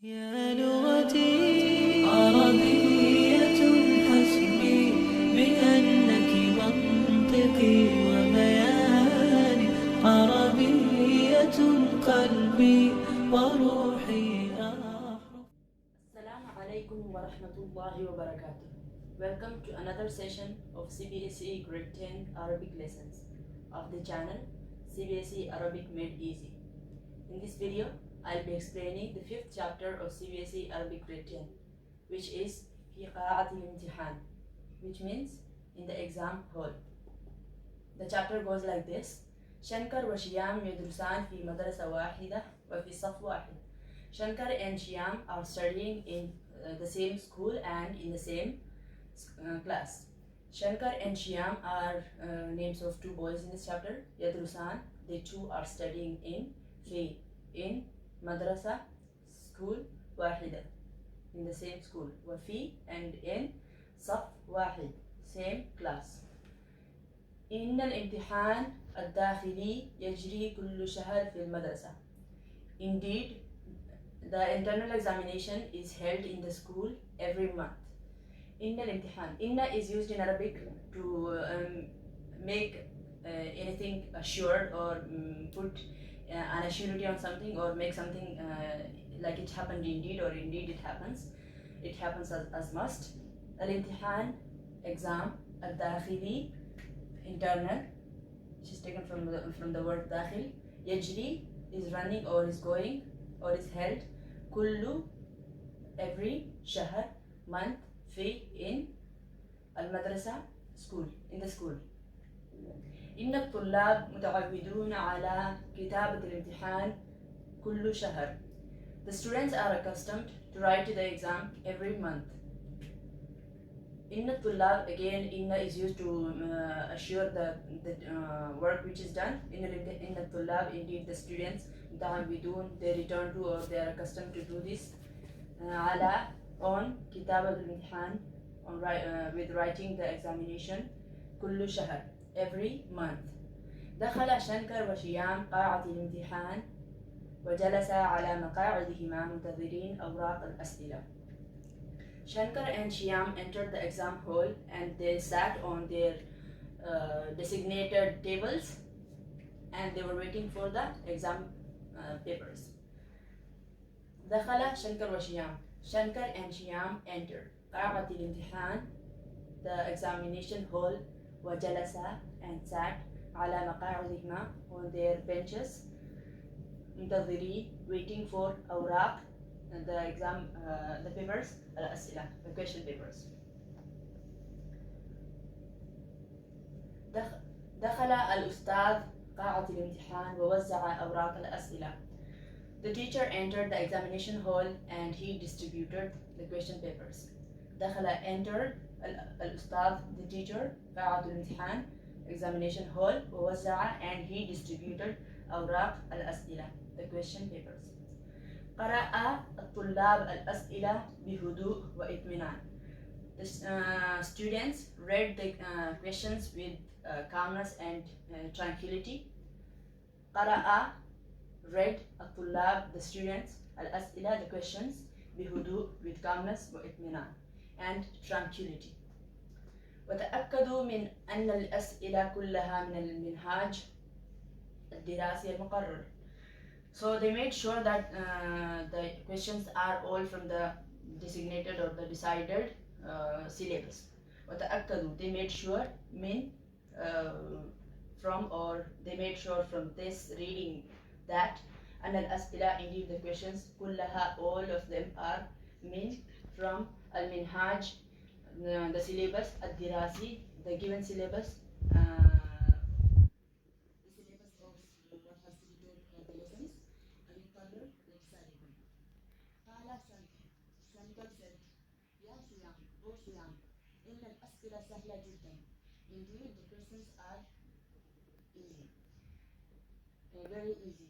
يا لغتي عربية حسبي بأنك منطقي وبياني عربية قلبي وروحي Assalamu alaikum wa rahmatullahi wa barakatuh. Welcome to another session of CBSE Grade 10 Arabic lessons of the channel CBSE Arabic Made Easy. In this video, I'll be explaining the 5th chapter of CBSE Arabic Grade 10, which is في قاعة الامتحان, which means in the exam hall. The chapter goes like this. شنكر وشيام يدرسان في مدرسة واحدة وفي صف واحد. Shankar and Shyam are studying in the same school and in the same class. Shankar and Shyam are names of two boys in this chapter. Yadrusan, they two are studying in madrasa, school wahida, in the same school. Wafi and in saf wahid, same class. إن الامتحان الداخلي يجري كل شهر في المدرسة. Indeed, the internal examination is held in the school every month. Inna al-imtihan. Inna is used in Arabic to make anything assured or put an assurity on something or make something like it happened indeed or indeed it happens. It happens as must. Al-imtihan, exam. Al-dakhili, internal, which is taken from the word dakhil. Yajri is running or is going or is held. Kullu, every, shahr, month, fi, in, al-madrasa, school, in the school. إن الطلاب متعودون على كتابة الامتحان كل شهر. The students are accustomed to write the exam every month. إن الطلاب, again, inna is used to assure the work which is done. إن الطلاب, indeed the students, متعودون, they return to or they are accustomed to do this. على, on, كتابة الامتحان, on with writing the examination. كل شهر, every month. دخل شنكر وشيام قاعة الامتحان وجلس على مقاعدهما منتظرين أوراق الأسئلة. Shankar and Shyam entered the exam hall and they sat on their designated tables and they were waiting for the exam papers. دخل شنكر وشيام. Shankar and Shyam entered قاعة الامتحان, the examination hall, وجلس and sat على مقاعدهما, on their benches, منتظرين, waiting for أوراق, the exam, the papers, الأسئلة, the question papers. دخل الأستاذ قاعة الامتحان ووزع أوراق الأسئلة. The teacher entered the examination hall and he distributed the question papers. دخل, entered, الأستاذ, the teacher, قاعة الامتحان, examination hall, ووزع, and he distributed أوراق الأسئلة, the question papers. قرأ الطلاب الأسئلة بهدوء وإطمئنان. The students read the questions with calmness and tranquility. قرأ, read, الطلاب, the students, الأسئلة, the questions, بهدوء, with calmness, وإطمئنان, and tranquility. وتأكدوا من أن الأسئلة كلها من المنهاج الدراسي المقرر. So they made sure that the questions are all from the designated or the decided syllabus. وتأكدوا, they made sure, من, from, or they made sure from this reading that أن الأسئلة, indeed the questions, كلها, all of them, are من, from, المنهاج, the syllabus, الدراسي, the given syllabus, إن الأسئلة سهلة جدا. Indeed, the questions are easy, very easy.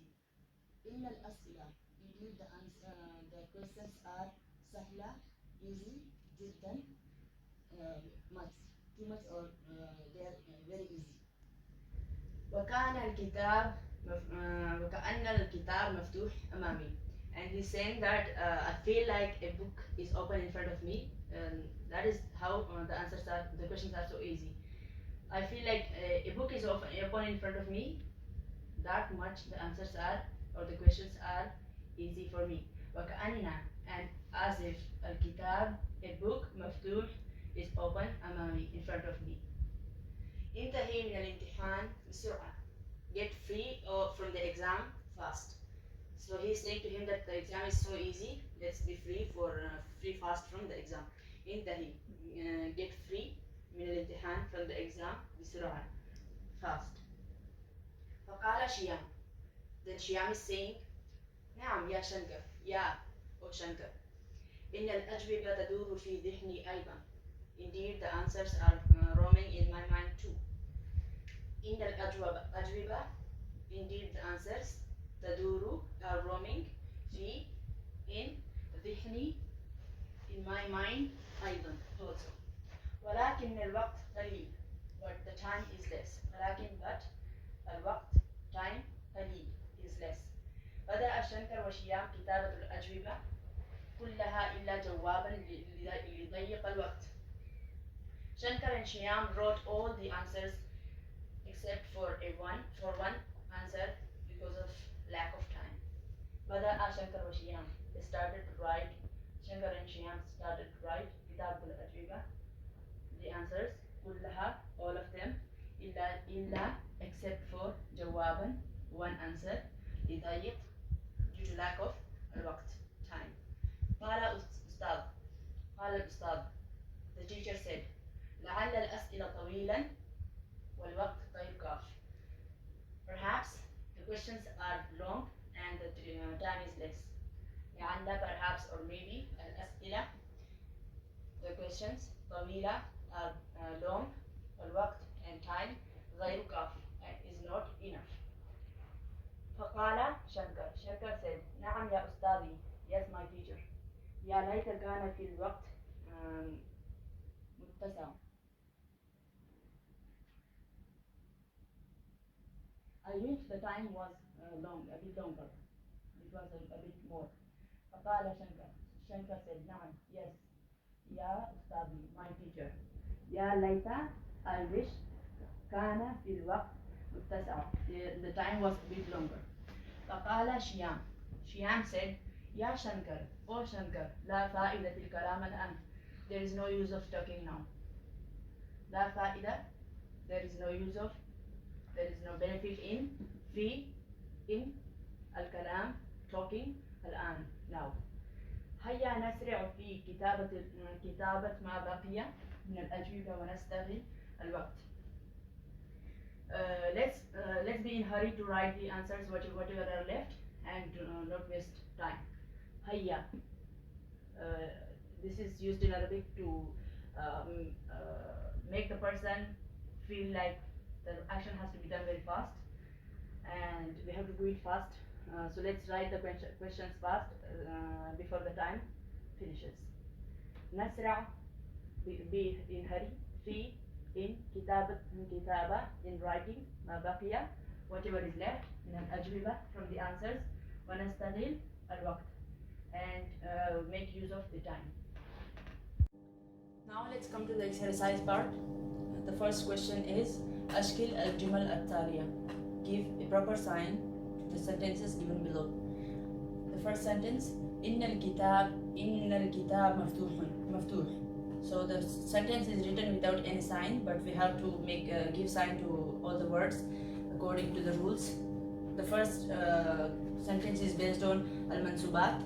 إن الأسئلة, indeed the questions are سهلة, easy, جدا, much, too much, or they are very easy. وكأن الكتاب مفتوح أمامي. and he's saying that I feel like a book is open in front of me. That is how the questions are so easy. I feel like a book is open in front of me. That much the answers are, or the questions are easy for me. وكأن, and as if الكتاب, a book مفتوح, is open أمامي, in front of me. انتهي من الامتحان بسرعة. Get free from the exam fast. So he's saying to him that the exam is so easy. Let's be free fast from the exam. انتهي, get free من الامتحان, from the exam بسرعة, fast. فقال شيام. Then Shyam is saying, نعم يا شنكر, يا أو شنكر. إن الأجوبة تدور في ذهني أيضا. Indeed, the answers are roaming in my mind too. إن الأجوبة, indeed the answers, تدور, are roaming, في, in, ذهني, in my mind أيضا, also. ولكن الوقت قليل, but the time is less. ولكن, but, الوقت, time, قليل, is less. بدأ شنكر وشيام كتابة الأجوبة كلها إلا جوابا لضيق الوقت. Shankar and Shyam wrote all the answers except for one answer because of lack of time. بدأ شنكر وشيام, they started to write. Shankar and Shyam started to write كتابة الأجوبة, the answers كلها, all of them, إلا except for جوابا, one answer, لضيق, due to lack of الوقت, time. قال الأستاذ, the teacher said, لعل الأسئلة طويلا والوقت غير كاف. Perhaps the questions are long and the time is less. لعل, perhaps, or maybe, الأسئلة, the questions, طويلة, are long, والوقت, and time, غير كاف, is not enough. فقال شنكر said, نعم يا أستاذي, yes my teacher. يا ليت كان في الوقت متسع. I wish the time was a bit longer. It was a bit more. فقال Shankar said, نعم, yes, يا أستاذي, my teacher. يا ليت, I wish, كان في الوقت متسع, the time was a bit longer. فقال Shyam said, يا شنكر, oh Shankar, لا فائدة في الكلام الآن. There is no use of talking now. لا فائدة, there is no benefit in, in, الكلام, talking, الآن, now. هيا نسرع في كتابة ما بقي من الأجوبة ونستغل الوقت. Let's be in hurry to write the answers, whatever are left, and not waste time. هيا, this is used in Arabic to make the person feel like the action has to be done very fast, and we have to do it fast. So let's write the questions fast before the time finishes. نسرع, be in hurry, في, in, كتابة, in writing, ما بقي, whatever is left, من الأجوبة, from the answers, ونستغل الوقت, and make use of the time. Now let's come to the exercise part. The first question is أشكل الجمل التالية. Give a proper sign to the sentences given below. The first sentence, إن الكتاب مفتوح. So the sentence is written without any sign, but we have to give sign to all the words according to the rules. The first sentence is based on al-mansubat.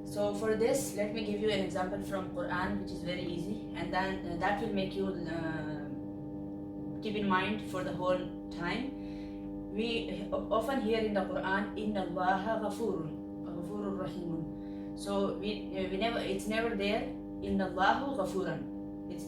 So for this, let me give you an example from Quran, which is very easy, and then that will make you keep in mind for the whole time. We often hear in the Quran, Inna Allaha ghafurun rahimun. So it's never there, Inna Allahu ghafuran. It's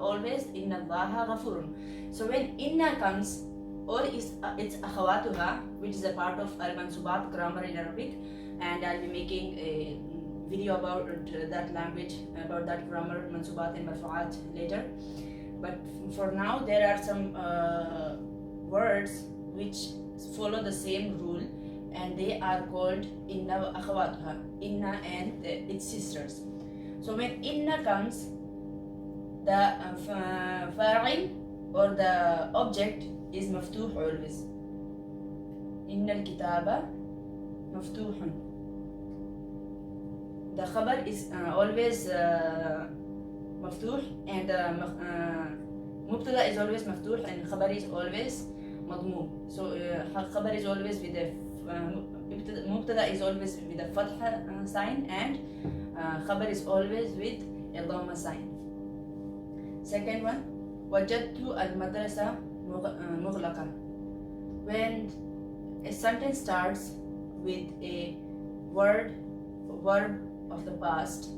always Inna Allaha ghafurun. So when Inna comes, or it's akhawatuha, which is a part of al-mansubat grammar in Arabic, and I'll be making a video about that language, about that grammar, mansubat and marfu'at, later. But for now, there are some words which follow the same rule, and they are called inna wa akhawatuha, inna and its sisters. So when inna comes, the fa'il or the object is maftuh always. Inna al-kitaba maftuhun. The khabar is always maftuh, and mubtada is always maftuh, and khabar is always madmum. So khabar is always with the mubtada is always with the fatha sign, and khabar is always with a dhamma sign. Second one, wajadtu al-madrasa mughlaqa. When a sentence starts with a verb of the past,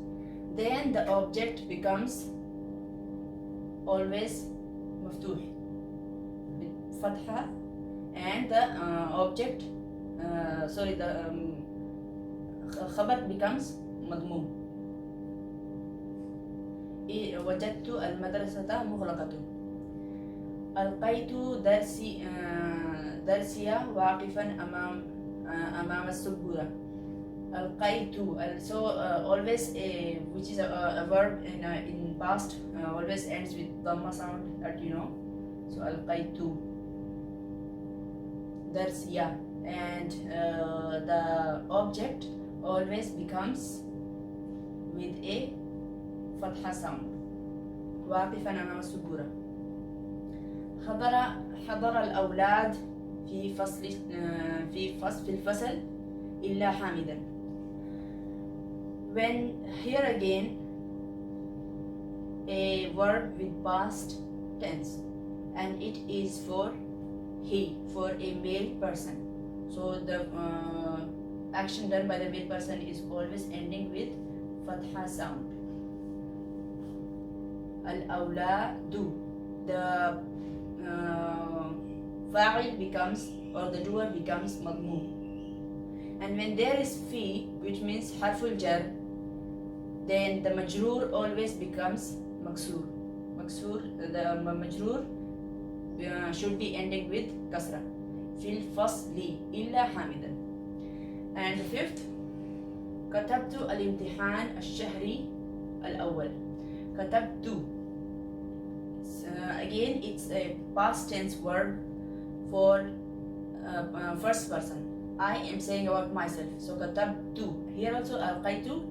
then the object becomes always maftuh with fatha, and the object the khabar becomes madmum. وجدت المدرسة مغلقة. ألقيت درسي واقفا أمام السبورة. ألقيت, so always which is a verb in past always ends with dhamma sound, that you know. So ألقيت درسي, and the object always becomes with a fatha sound. واقفا أمام السبورة. حضر الأولاد في الفصل إلا حامدا. When here again a verb with past tense, and it is for he, for a male person. So the action done by the male person is always ending with fatha sound. Al-awladu, the fa'il becomes, or the doer becomes madmum. And when there is fi, which means harful jar, then the majroor always becomes maksur. The majroor should be ending with kasra. Fil fasli illa hamidan. And the fifth, كتبت الامتحان الشهري الأول. كتبت, again it's a past tense verb for first person. I am saying about myself. So كتبت. Here also ألقيت.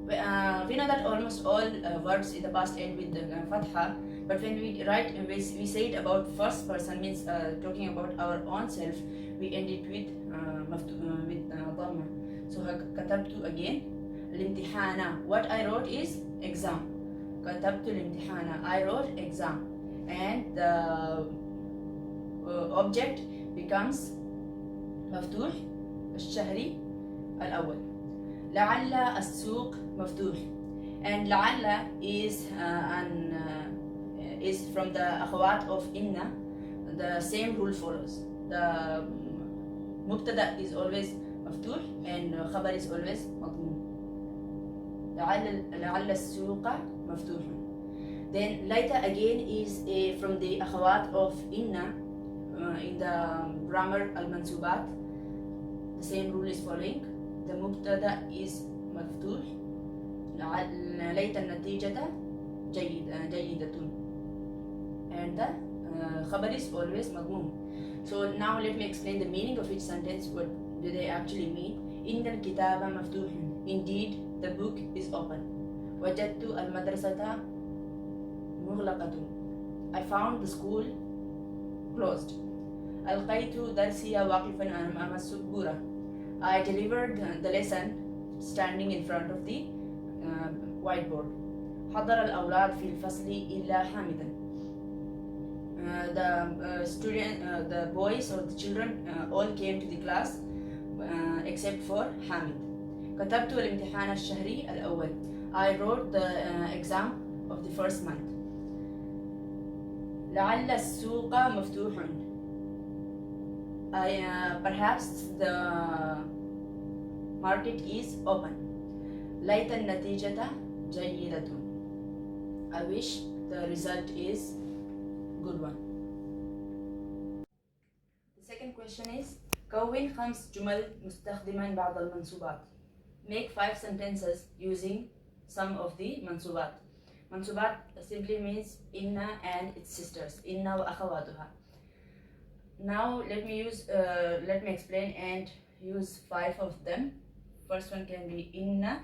We know that almost all verbs in the past end with the fatha, but when we write, we say it about first person, means talking about our own self, we end it with dhamma. So كتبت again. الامتحان, what I wrote is exam. كتبت الامتحان, I wrote exam, and the object becomes مفتوح الشهري الأول. لعل السوق مفتوح, and لعل is is from the أخوات of inna. The same rule follows. The mubtada is always مفتوح, and khabar is always مضموم. لعل السوق مفتوح. Then later again is from the أخوات of inna in the grammar al-mansubat. The same rule is following. The mubtada is مفتوح. ليت النتيجة جيدة, and the khabar is always مضموم. So now let me explain the meaning of each sentence. What do they actually mean? إن الكتاب مفتوح. Indeed, the book is open. وجدت المدرسة مغلقة. I found the school closed. ألقيت درسي واقفا أمام السبورة. I delivered the lesson standing in front of the whiteboard. حضر الأولاد في الفصل إلا حامدا. The boys or the children all came to the class except for Hamid. كتبت الامتحان الشهري الأول. I wrote the exam of the first month. لعل السوق مفتوح. Perhaps the market is open. ليت النتيجة جيدة. I wish the result is good one. The second question is, كون 5 جمل مستخدما بعض المنصوبات. Make 5 sentences using some of the منصوبات. منصوبات simply means إن and its sisters, إن وأخواتها. Now let me explain and use 5 of them. First one can be إن.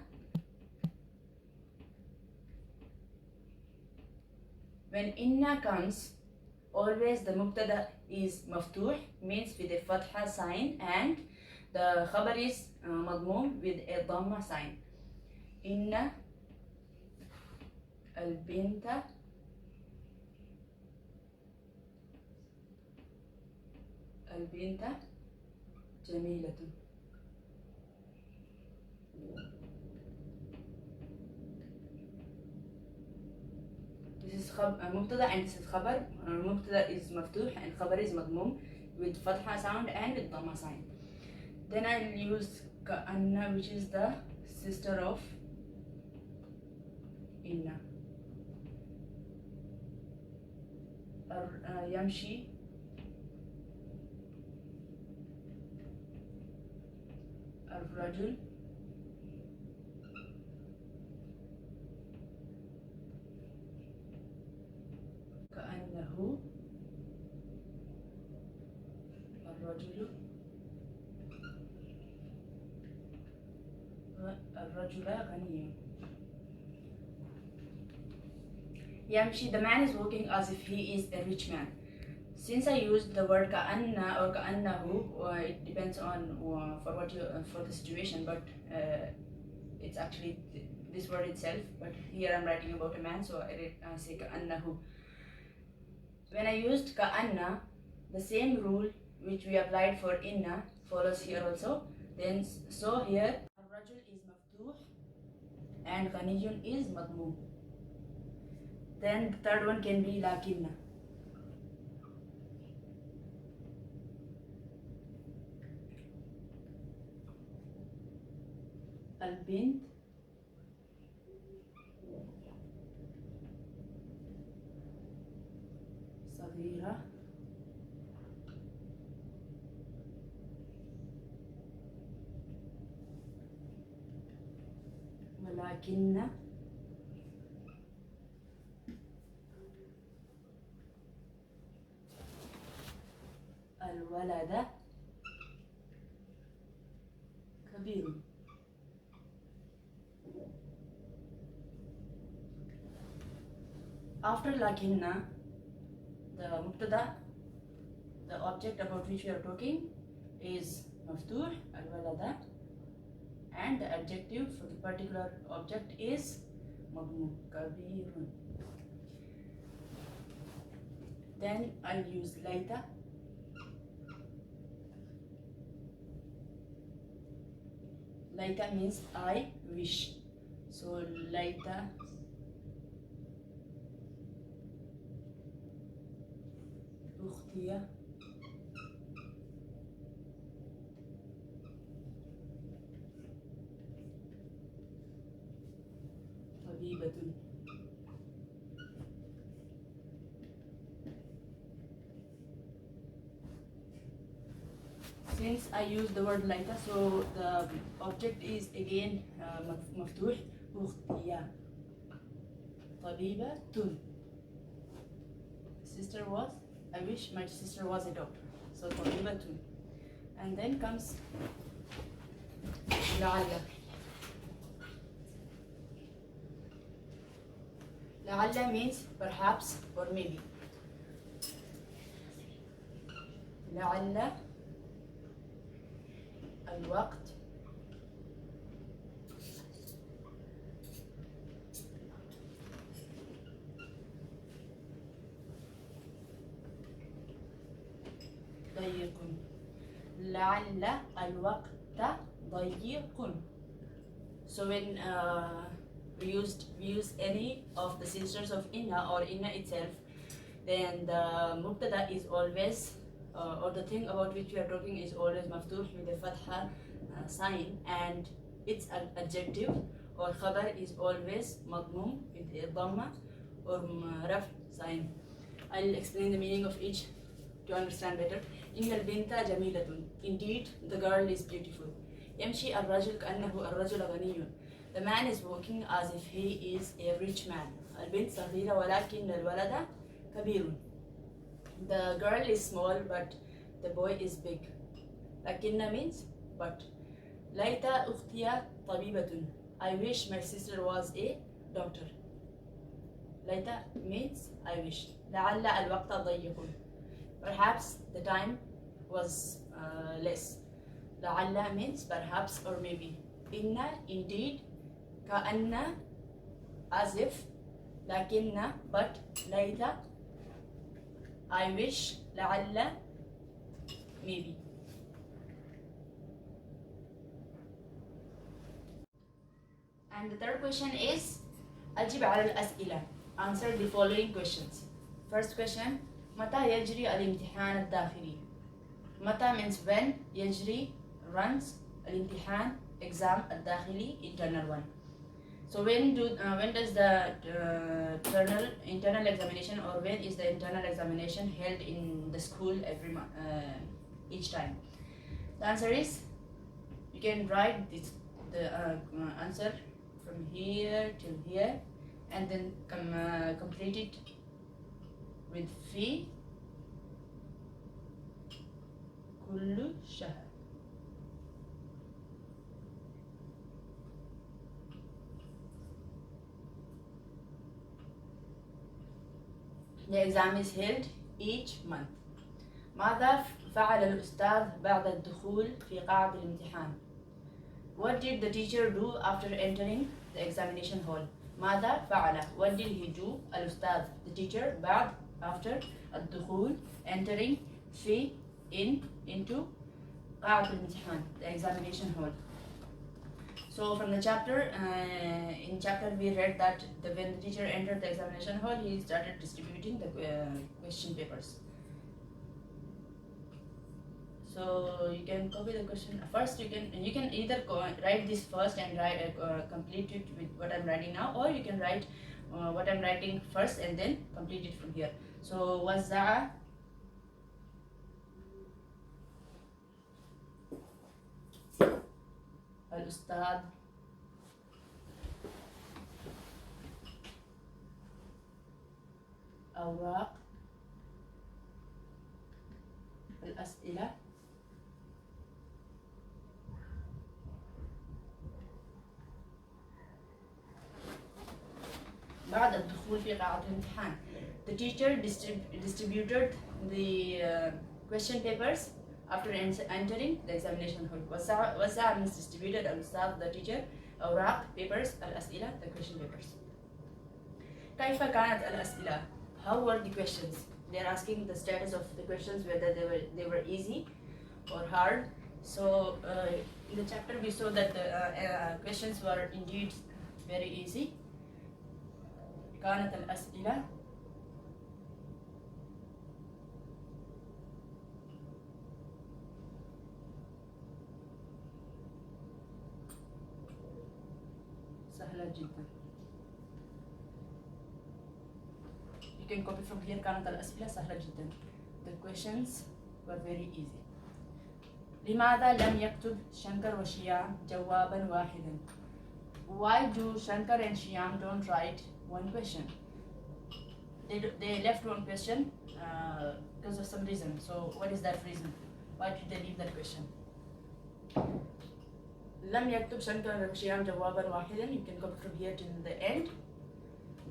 When إن comes, always the مبتدأ is مفتوح, means with a فتحة sign, and the خبر is مضموم with a ضمة sign. إن البنت جميلة. This is مبتدأ and this is خبر. مبتدأ is مفتوح and خبر is مضموم with فتحة sound and with ضمة sign. Then I'll use كأن, which is the sister of إن. يمشي الرجل كأنه الرجل غني. يمشي, the man is walking as if he is a rich man. Since I used the word كأن or كأنه, it depends on for the situation, but it's actually this word itself. But here I'm writing about a man, so I say كأنه. When I used كأن, the same rule which we applied for إن follows here also. Then so here الرجل is مفتوح and غني is مضموم. Then the third one can be لكن. البنت صغيرة ولكن الولد كبير. After لكن, the مبتدأ, the object about which we are talking, is مفتوح الولد, and the adjective for the particular object is مضموم كبير. Then I'll use ليت. ليت means I wish, so ليت أختي طبيبة. Since I use the word ليت, so the object is again مفتوح أختي طبيبة. Sister was, I wish my sister was a doctor, so طبيبة. And then comes لعل. لعل means perhaps or maybe. لعل الوقت ضيق. لعل الوقت ضيق. So when we use any of the sisters of inna or inna itself, then the mubtada is always or the thing about which we are talking is always maftuh with a fatha sign, and its adjective or khabar is always madmum with a dhamma or raf sign. I'll explain the meaning of each to understand better. إن البنت جميلة. Indeed, the girl is beautiful. يمشي الرجل كأنه الرجل غني. The man is walking as if he is a rich man. البنت صغيرة ولكن الولد كبير. The girl is small but the boy is big. لكن means but. ليت أختي طبيبة. I wish my sister was a doctor. ليت means I wish. لعل الوقت ضيق. Perhaps the time was less. لعل means perhaps or maybe. إن indeed. كأن as if. لكن but. ليت I wish. لعل maybe. And the third question is أجب على الأسئلة. Answer the following questions. First question, متى يجري الامتحان الداخلي؟ متى means when. يجري runs. الامتحان exam الداخلي internal one. So when does the internal examination, or when is the internal examination held in the school every month, each time? The answer is, you can write the answer from here till here and then complete it with في كل شهر. The exam is held each month. ماذا فعل الأستاذ بعد الدخول في قاعة الامتحان؟ What did the teacher do after entering the examination hall? ماذا فعل? What did he do? الأستاذ, the teacher, بعد, after, الدخول, entering, في, into, قاعة الامتحان, the examination hall. So from the chapter, in chapter we read that when the teacher entered the examination hall, he started distributing the question papers. So you can copy the question first. You can either write this first and complete it with what I'm writing now, or you can write what I'm writing first and then complete it from here. So وزع الأستاذ أوراق الأسئلة بعد الدخول في قاعة الامتحان. The teacher distributed the question papers after entering the examination hall. وزع means distributed. الأستاذ, the teacher. أوراق papers. الأسئلة, the question papers. كيف كانت الأسئلة? How were the questions? They are asking the status of the questions, whether they were easy or hard. So in the chapter we saw that the questions were indeed very easy. كانت الأسئلة سهلة جدا. You can copy from here. كانت الأسئلة سهلة جدا. The questions were very easy. لماذا لم يكتب شنكر وشيام جوابا واحدا? Why do Shankar and Shyam don't write one question? They left one question because of some reason. So what is that reason? Why did they leave that question? لم يكتب شنكر وشيام جوابا واحدا. You can copy from here till the end.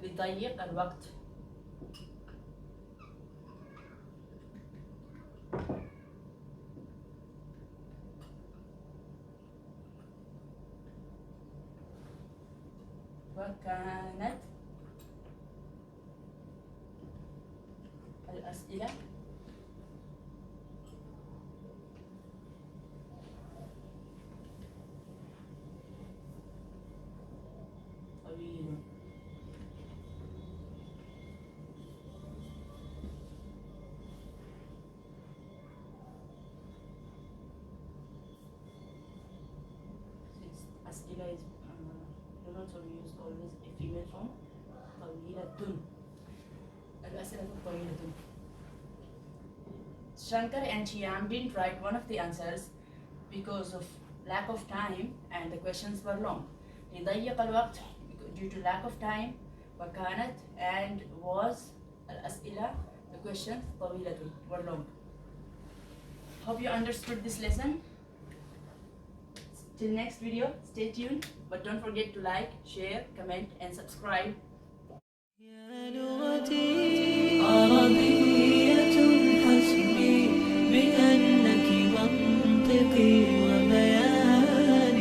لضيق الوقت. وكانت الأسئلة طويلة. أسئلة is pronouns are used always a female form. طويلة. الأسئلة طويلة. Shankar and Shyam didn't write one of the answers because of lack of time and the questions were long. لضيق الوقت due to lack of time وكانت and was الأسئلة the questions طويلة were long. Hope you understood this lesson. Till next video, stay tuned, but don't forget to like, share, comment and subscribe. يا لغتي عربية